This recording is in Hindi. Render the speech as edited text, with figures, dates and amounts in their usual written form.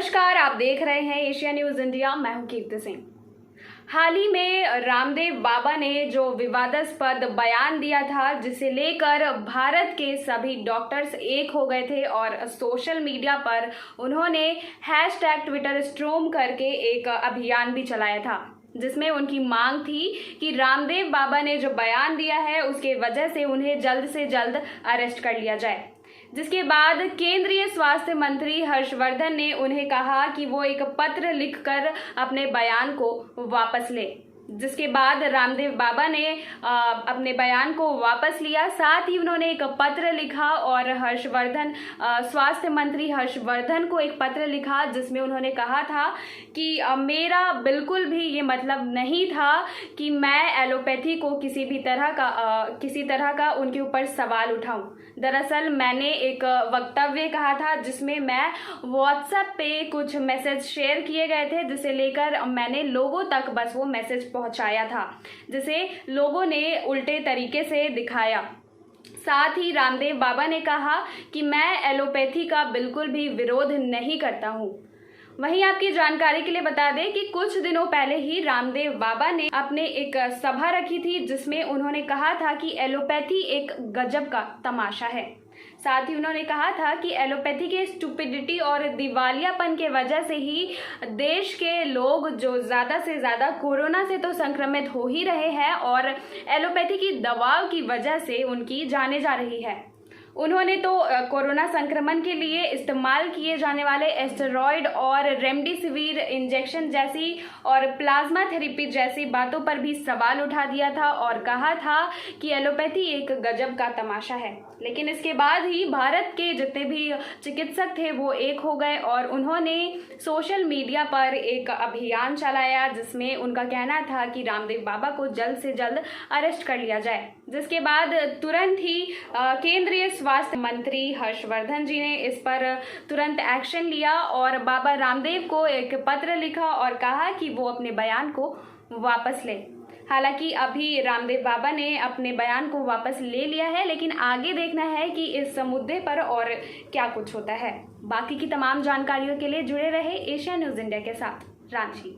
नमस्कार, आप देख रहे हैं एशिया न्यूज इंडिया। मैं हूं कीर्ति सिंह। हाल ही में रामदेव बाबा ने जो विवादास्पद बयान दिया था, जिसे लेकर भारत के सभी डॉक्टर्स एक हो गए थे और सोशल मीडिया पर उन्होंने #ट्विटर स्ट्रोम करके एक अभियान भी चलाया था, जिसमें उनकी मांग थी कि रामदेव बाबा ने जो बयान दिया है उसके वजह से उन्हें जल्द से जल्द अरेस्ट कर लिया जाए। जिसके बाद केंद्रीय स्वास्थ्य मंत्री हर्षवर्धन ने उन्हें कहा कि वो एक पत्र लिखकर अपने बयान को वापस ले। जिसके बाद रामदेव बाबा ने अपने बयान को वापस लिया। साथ ही उन्होंने एक पत्र लिखा और स्वास्थ्य मंत्री हर्षवर्धन को एक पत्र लिखा, जिसमें उन्होंने कहा था कि मेरा बिल्कुल भी ये मतलब नहीं था कि मैं एलोपैथी को किसी तरह का उनके ऊपर सवाल उठाऊं। दरअसल मैंने एक वक्तव्य कहा था, जिसमें मैं व्हाट्सएप पे कुछ मैसेज शेयर किए गए थे, जिसे लेकर मैंने लोगों तक बस वो मैसेज पहुंचाया था, जिसे लोगों ने उल्टे तरीके से दिखाया। साथ ही रामदेव बाबा ने कहा कि मैं एलोपैथी का बिल्कुल भी विरोध नहीं करता हूं। वहीं आपकी जानकारी के लिए बता दें कि कुछ दिनों पहले ही रामदेव बाबा ने अपने एक सभा रखी थी, जिसमें उन्होंने कहा था कि एलोपैथी एक गजब का तमाशा है। साथ ही उन्होंने कहा था कि एलोपैथी के स्टुपिडिटी और दिवालियापन के वजह से ही देश के लोग जो ज़्यादा से ज़्यादा कोरोना से तो संक्रमित हो ही रहे हैं और एलोपैथी की दवाओं की वजह से उनकी जाने जा रही है। उन्होंने तो कोरोना संक्रमण के लिए इस्तेमाल किए जाने वाले एस्टेरॉयड और रेमडेसिविर इंजेक्शन जैसी और प्लाज्मा थेरेपी जैसी बातों पर भी सवाल उठा दिया था और कहा था कि एलोपैथी एक गजब का तमाशा है। लेकिन इसके बाद ही भारत के जितने भी चिकित्सक थे वो एक हो गए और उन्होंने सोशल मीडिया पर एक अभियान चलाया, जिसमें उनका कहना था कि रामदेव बाबा को जल्द से जल्द अरेस्ट कर लिया जाए। जिसके बाद तुरंत ही केंद्रीय स्वास्थ्य मंत्री हर्षवर्धन जी ने इस पर तुरंत एक्शन लिया और बाबा रामदेव को एक पत्र लिखा और कहा कि वो अपने बयान को वापस ले। हालांकि अभी रामदेव बाबा ने अपने बयान को वापस ले लिया है, लेकिन आगे देखना है कि इस मुद्दे पर और क्या कुछ होता है। बाकी की तमाम जानकारियों के लिए जुड़े रहे एशिया न्यूज इंडिया के साथ। रांची।